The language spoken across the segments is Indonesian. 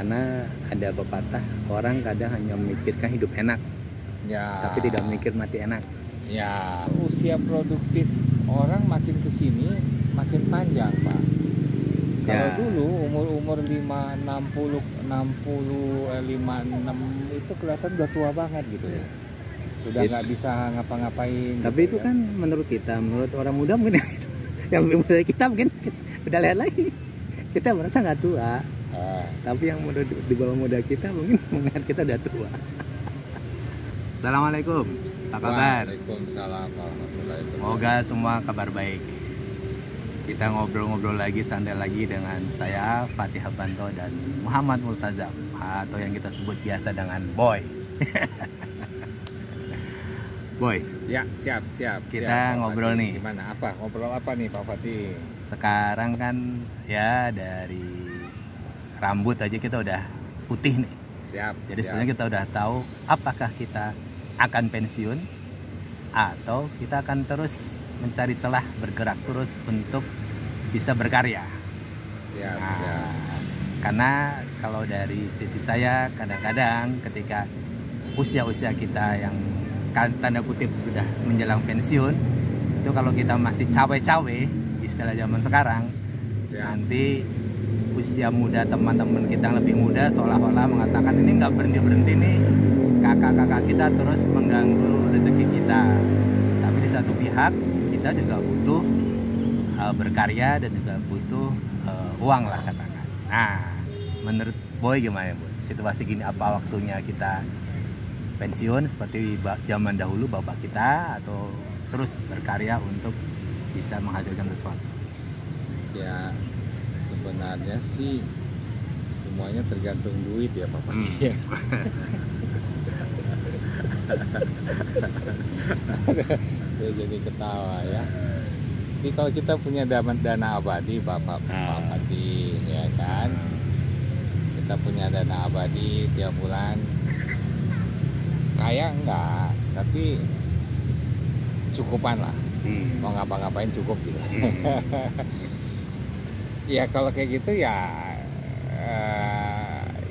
Karena ada pepatah, orang kadang hanya memikirkan hidup enak, Ya. tapi tidak memikir mati enak. Ya, usia produktif orang makin kesini makin panjang, Pak. Kalau Ya. dulu umur 5, 60, 56 itu kelihatan udah tua banget gitu. Ya. Udah nggak bisa ngapa-ngapain. Tapi gitu, itu kan menurut kita, menurut orang muda mungkin yang lebih muda dari kita mungkin udah lihat lagi. Kita merasa nggak tua, tapi yang muda di bawah muda kita mungkin mengingat kita udah tua. Assalamualaikum, apa kabar? Waalaikumsalam warahmatullahi wabarakatuh. Semoga semua kabar baik. Kita ngobrol-ngobrol lagi, santai lagi dengan saya Fatih Habanto dan Muhammad Multazam, atau yang kita sebut biasa dengan Boy. Boy, Ya, siap. Kita Pak ngobrol Fatih. nih. Gimana? Ngobrol apa nih Pak Fatih? sekarang kan ya dari rambut aja kita udah putih nih. Siap. Jadi sebenarnya kita udah tahu apakah kita akan pensiun atau kita akan terus mencari celah bergerak terus untuk bisa berkarya. Siap. Karena kalau dari sisi saya kadang-kadang ketika usia-usia kita yang tanda kutip sudah menjelang pensiun, itu kalau kita masih cawe-cawe istilah zaman sekarang, nanti usia muda teman-teman kita yang lebih muda seolah-olah mengatakan ini nggak berhenti-berhenti nih, kakak-kakak kita terus mengganggu rezeki kita. Tapi di satu pihak kita juga butuh berkarya dan juga butuh uang lah katakan. Nah, menurut Boy gimana Boy? Situasi gini apa waktunya kita pensiun seperti zaman dahulu bapak kita atau terus berkarya untuk bisa menghasilkan sesuatu? Ya, sebenarnya sih semuanya tergantung duit ya Pak Fatih. Jadi ketawa ya. Jadi kalau kita punya dana abadi Pak Fatih, ya kan, kita punya dana abadi tiap bulan, kaya enggak, tapi cukupan lah. Mau ngapa-ngapain cukup gitu. Ya kalau kayak gitu ya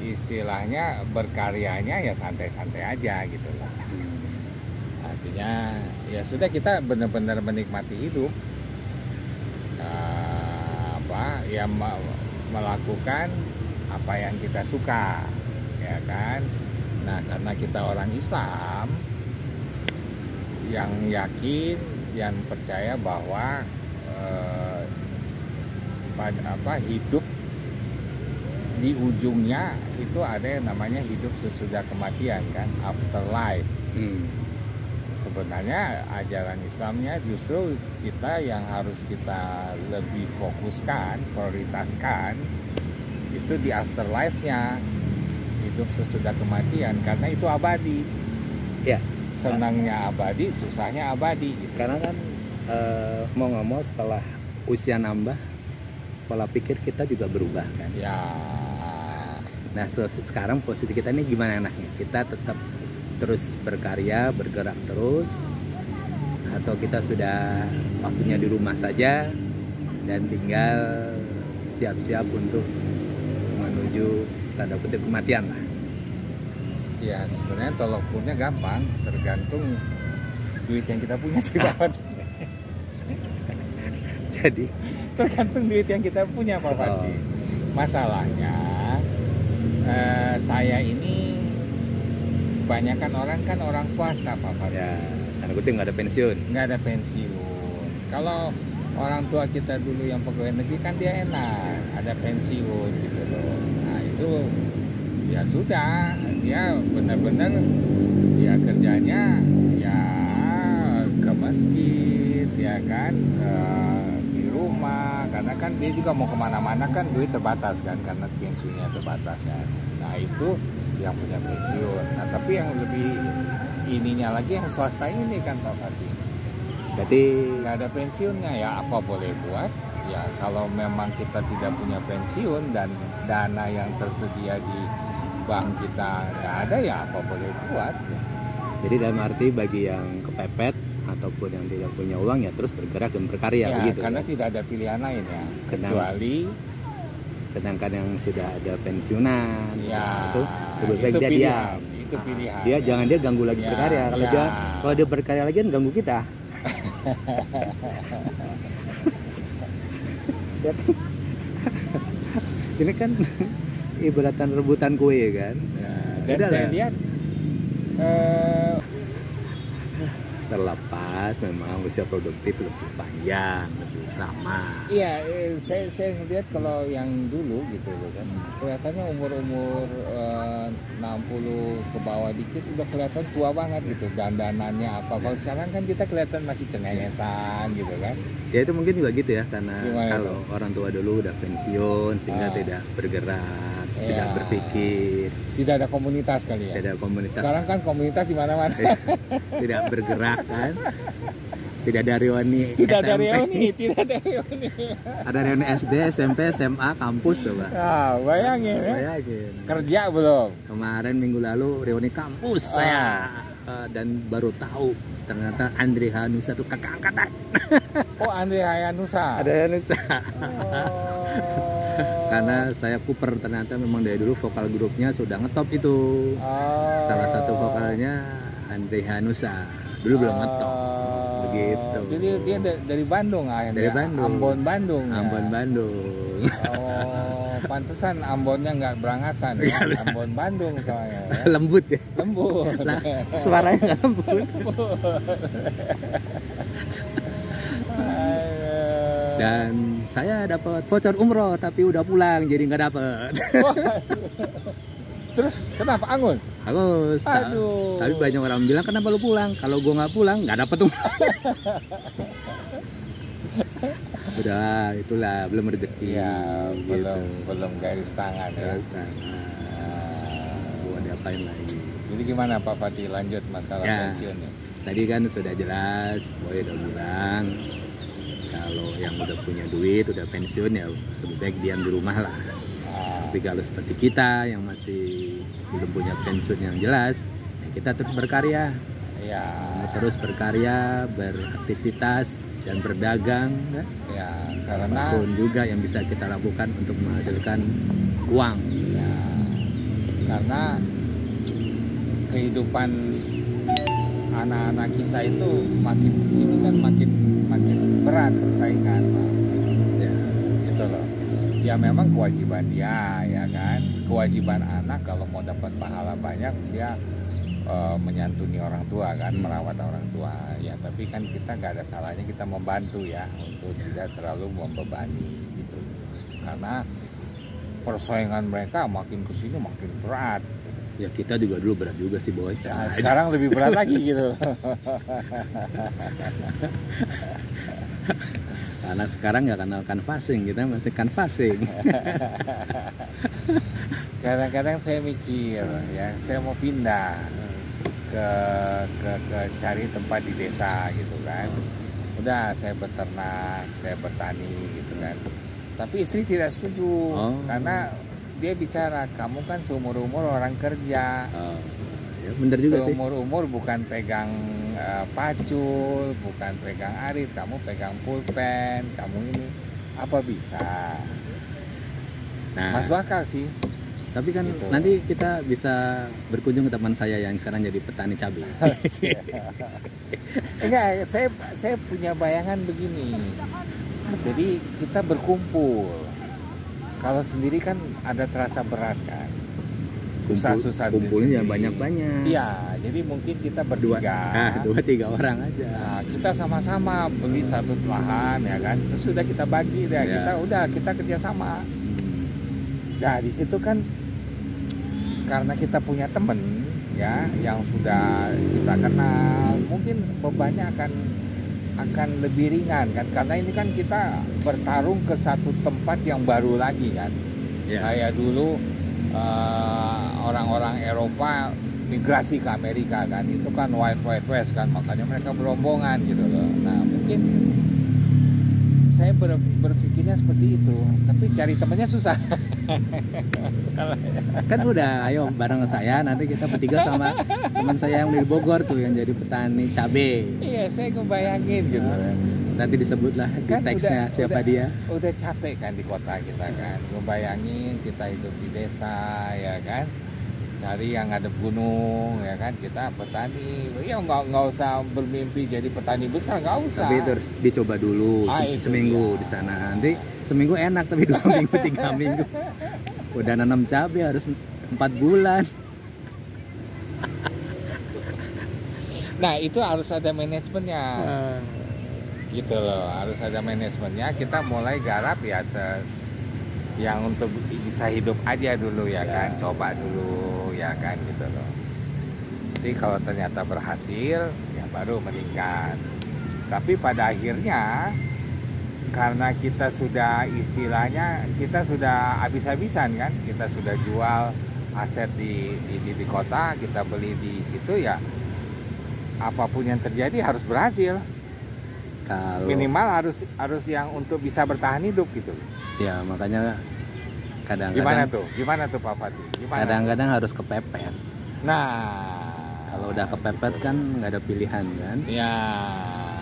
istilahnya berkaryanya ya santai-santai aja gitu loh. Artinya ya sudah, kita benar-benar menikmati hidup, melakukan apa yang kita suka, ya kan. Nah, karena kita orang Islam yang yakin, yang percaya bahwa hidup di ujungnya itu ada yang namanya hidup sesudah kematian kan, afterlife. Sebenarnya ajaran Islamnya justru kita yang harus kita lebih fokuskan, prioritaskan itu di afterlife-nya, hidup sesudah kematian, karena itu abadi. Ya. Senangnya abadi, susahnya abadi gitu. Karena kan mau nggak mau setelah usia nambah, pola pikir kita juga berubah kan. Ya. Nah sekarang posisi kita ini gimana enaknya? Kita tetap terus berkarya, bergerak terus, atau kita sudah waktunya di rumah saja dan tinggal siap-siap untuk menuju tanda kutip kematian lah. Ya sebenarnya tolak ukurnya gampang, tergantung duit yang kita punya sih Pak. Jadi tergantung duit yang kita punya Pak Fadi. Masalahnya saya ini kebanyakan orang kan orang swasta Pak Fadi. ya, tanda kutip nggak ada pensiun. Nggak ada pensiun. Kalau orang tua kita dulu yang pegawai negeri kan dia enak, ada pensiun gitu loh. Nah itu ya sudah, dia benar-benar ya kerjanya ya ke masjid, ya kan, di rumah, karena kan dia juga mau kemana-mana kan duit terbatas kan, karena pensiunnya terbatas ya. Nah itu yang punya pensiun. Nah tapi yang lebih ininya lagi yang swasta ini kan Pak Fatih, Berarti nggak ada pensiunnya, ya apa boleh buat. Ya kalau memang kita tidak punya pensiun dan dana yang tersedia di bank kita nggak ada, ya apa boleh buat. jadi dalam arti bagi yang kepepet ataupun yang tidak punya uang ya terus bergerak dan berkarya Ya, begitu. karena kan? tidak ada pilihan lain ya, Sedang- kecuali Sedangkan yang sudah ada pensiunan, Ya, itu lebih baik itu dia pilihan, diam. itu pilihan. Dia jangan dia ganggu lagi Ya, berkarya. ya. Kalau dia berkarya lagi kan ganggu kita. Ya kan? Ini kan ibaratan rebutan kue kan. Dan Udah saya lah. lihat Terlepas memang usia produktif lebih panjang, lebih lama. iya, saya ngeliat kalau yang dulu gitu loh kan, kelihatannya umur 60 ke bawah dikit udah kelihatan tua banget gitu, dandanannya apa. Kalau sekarang kan kita kelihatan masih cengengesan gitu kan. Ya itu mungkin juga gitu ya, karena Gimana kalau orang tua dulu udah pensiun sehingga tidak bergerak, tidak Ya. berpikir, Tidak ada komunitas kali ya. tidak ada komunitas, Sekarang kan komunitas di mana-mana. tidak bergerak kan, tidak ada reuni Tidak ada SMP, reuni, tidak ada reuni. ada reuni SD, SMP, SMA, kampus coba. Nah, bayangin ya. Bayangin. Kerja belum? Kemarin minggu lalu reuni kampus saya dan baru tahu ternyata Andre Hanusa tuh kakak angkatan. Oh, Andre Hayanusa. Ada Hanusa. Oh. Karena saya Cooper ternyata memang dari dulu vokal grupnya sudah ngetop itu. Oh. Salah satu vokalnya Andre Hanusa. Dulu belum ngetop. Begitu. Jadi dia dari Bandung ah, Dari Bandung. Ambon Bandung. Ya? Ambon Bandung. Oh, pantesan Ambonnya nggak berangasan. Ya? Ambon Bandung soalnya. Ya? Lembut ya. Lembut. Nah, suaranya nggak lembut. Dan saya dapat voucher umroh tapi udah pulang jadi nggak dapet. Terus kenapa Angus? Bagus. Aduh. Tapi banyak orang bilang kenapa lu pulang? Kalau gua nggak pulang nggak dapet umroh. Udah itulah belum rezeki. Ya, gitu. belum garis tangan ya. Terus gua diapain lagi? Jadi gimana Pak Fatih lanjut masalah Ya. pensiunnya? Tadi kan sudah jelas, Boy udah bilang kalau yang udah punya duit, udah pensiun ya lebih baik diam di rumah lah. Ah, Tapi kalau seperti kita yang masih belum punya pensiun yang jelas, ya kita terus berkarya, ya, terus berkarya, beraktivitas dan berdagang, kan? ya, karena Apapun juga yang bisa kita lakukan untuk menghasilkan uang. ya, karena kehidupan anak-anak kita itu makin kesini kan makin berat persaingan, Pak. Ya. Gitu loh. Ya memang kewajiban dia, ya kan. Kewajiban anak kalau mau dapat pahala banyak dia menyantuni orang tua kan, merawat orang tua. Ya tapi kan kita nggak ada salahnya kita membantu ya untuk tidak terlalu membebani gitu. Karena persaingan mereka makin kesini makin berat. Ya kita juga dulu berat juga sih Boy. Ya, Sama aja. sekarang lebih berat lagi gitu. Karena sekarang nggak kenal canvassing, kita masih canvassing. Kadang-kadang saya mikir ya, saya mau pindah ke cari tempat di desa gitu kan. Udah saya beternak, saya bertani gitu kan. Tapi istri tidak setuju karena dia bicara kamu kan seumur-umur orang kerja. Ya, bener juga sih. Seumur-umur bukan pegang pacul, bukan pegang arit, kamu pegang pulpen, kamu ini apa bisa? Nah, Masuk akal sih. tapi kan Gitu. nanti kita bisa berkunjung ke teman saya yang sekarang jadi petani cabai. Enggak, saya punya bayangan begini. Jadi kita berkumpul. Kalau sendiri kan ada terasa berat kan. Susah-susah Kumpulnya sendiri. banyak-banyak. Iya, jadi mungkin kita Dua, bertiga. 2-3 orang aja. Nah, kita sama-sama beli satu lahan ya kan. Terus sudah kita bagi deh. Ya. Kita kerjasama. Nah, di situ kan karena kita punya temen ya yang sudah kita kenal, mungkin bebannya akan lebih ringan kan, karena ini kan kita bertarung ke satu tempat yang baru lagi kan. Ya. Kayak dulu orang-orang Eropa migrasi ke Amerika kan, itu kan wild west kan, makanya mereka berombongan gitu loh. Nah mungkin saya berpikirnya seperti itu, tapi cari temannya susah. Kan udah, ayo bareng saya, nanti kita bertiga sama teman saya yang di Bogor tuh yang jadi petani cabe. Iya, saya ngebayangin gitu. Nanti disebutlah di Kan teksnya siapa dia. Udah capek kan di kota kita kan, ngebayangin kita hidup di desa ya kan, cari yang ada gunung ya kan, kita petani ya nggak usah bermimpi jadi petani besar, nggak usah. Tapi terus dicoba dulu seminggu di sana, nanti seminggu enak, tapi 2 minggu 3 minggu udah nanam cabai harus 4 bulan. Nah itu harus ada manajemennya gitu loh, harus ada manajemennya. Kita mulai garap ya yang untuk bisa hidup aja dulu ya kan, coba dulu ya kan gitu loh. Jadi kalau ternyata berhasil ya baru meningkat. Tapi pada akhirnya karena kita sudah istilahnya kita sudah habis-habisan kan, kita sudah jual aset di kota, kita beli di situ, ya apapun yang terjadi harus berhasil. Minimal harus yang untuk bisa bertahan hidup gitu. Ya makanya kadang-kadang Gimana tuh Pak Fatih? Kadang-kadang harus kepepet. Nah, kalau udah kepepet kan nggak ada pilihan kan? Ya.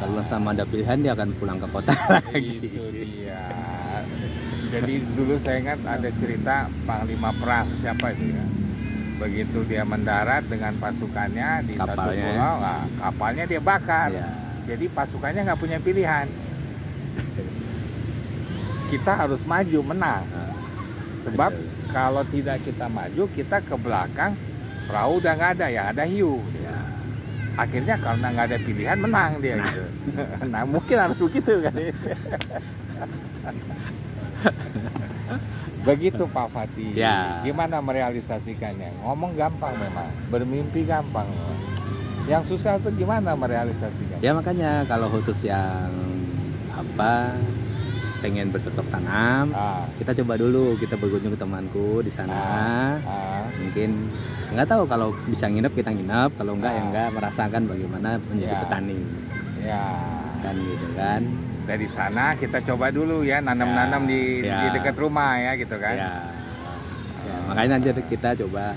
Kalau sama ada pilihan dia akan pulang ke kota lagi. Itu dia. Jadi dulu saya ingat ada cerita Panglima Perang, siapa itu ya? Begitu dia mendarat dengan pasukannya di satu pulau, kapalnya dia bakar. Ya. Jadi pasukannya nggak punya pilihan. Kita harus maju menang. Sebab kalau tidak kita maju, kita ke belakang, perahu udah nggak ada, ya ada hiu. Ya. Akhirnya karena nggak ada pilihan, menang dia gitu. Nah mungkin harus begitu kan. Begitu Pak Fatih. Ya. Gimana merealisasikannya? Ngomong gampang memang, bermimpi gampang. Yang susah tuh gimana merealisasikan? Ya makanya kalau khusus yang pengen bercocok tanam, kita coba dulu, kita berkunjung ke temanku di sana. Mungkin nggak tahu, kalau bisa nginep kita nginep, kalau enggak ya enggak, merasakan bagaimana menjadi petani. Ya. Dan gitu kan. Dari sana kita coba dulu ya, nanam-nanam di dekat rumah ya gitu kan. Ya. Makanya nanti kita coba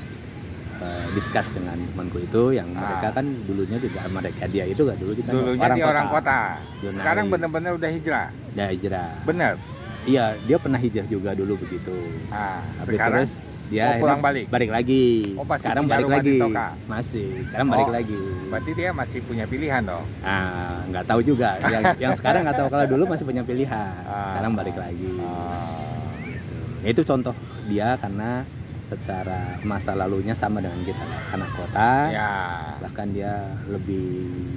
discuss dengan temanku itu yang mereka kan dulunya juga dia itu kan dulunya orang kota. Sekarang benar-benar udah hijrah. Ya hijrah. Bener. Iya, dia pernah hijrah juga dulu begitu. Sekarang terus dia pulang balik lagi. Sekarang balik lagi. Sekarang balik lagi. Berarti dia masih punya pilihan dong. Nggak tahu juga. yang sekarang nggak tahu, kalau dulu masih punya pilihan. Sekarang balik lagi. Gitu. Itu contoh dia karena secara masa lalunya sama dengan kita, anak kota. Ya. Bahkan dia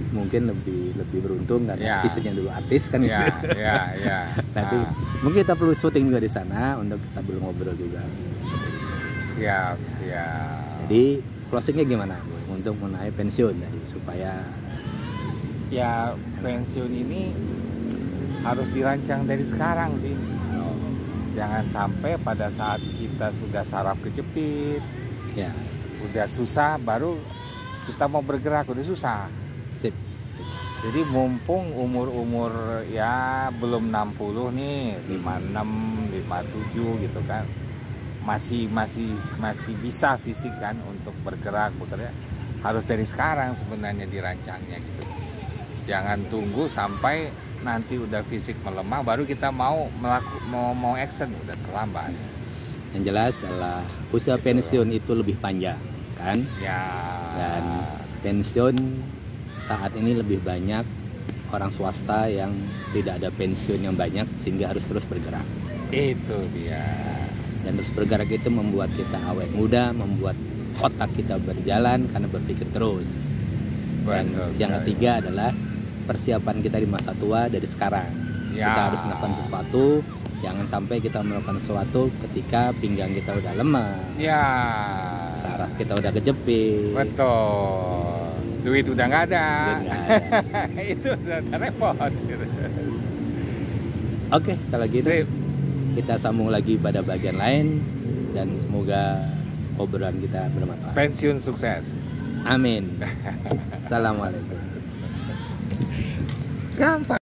mungkin lebih beruntung karena istrinya dulu artis kan. Ya. Nanti mungkin kita perlu syuting juga di sana untuk sambil ngobrol juga. Siap. Jadi closingnya gimana Bu, untuk mengenai pensiun tadi, supaya ya pensiun ini harus dirancang dari sekarang sih. Jangan sampai pada saat kita sudah saraf kejepit, udah susah, baru kita mau bergerak udah susah. Sip. Jadi mumpung umur ya belum 60 nih, 56, 57 gitu kan, masih bisa fisik kan untuk bergerak, harus dari sekarang sebenarnya dirancangnya gitu. Jangan tunggu sampai nanti udah fisik melemah baru kita mau action, udah terlambat. Yang jelas adalah usia pensiun itu lebih panjang kan? Ya. Dan pensiun saat ini lebih banyak orang swasta yang tidak ada pensiun yang banyak sehingga harus terus bergerak. Itu dia. Dan terus bergerak itu membuat kita awet muda, membuat otak kita berjalan karena berpikir terus. Dan yang ketiga adalah persiapan kita di masa tua dari sekarang. Kita harus melakukan sesuatu, jangan sampai kita melakukan sesuatu ketika pinggang kita udah lemah, saraf kita udah kejepit, duit udah nggak ada. Itu udah repot. Oke, kalau gitu kita sambung lagi pada bagian lain dan semoga obrolan kita bermanfaat. Pensiun sukses. Amin. Assalamualaikum. Gampang.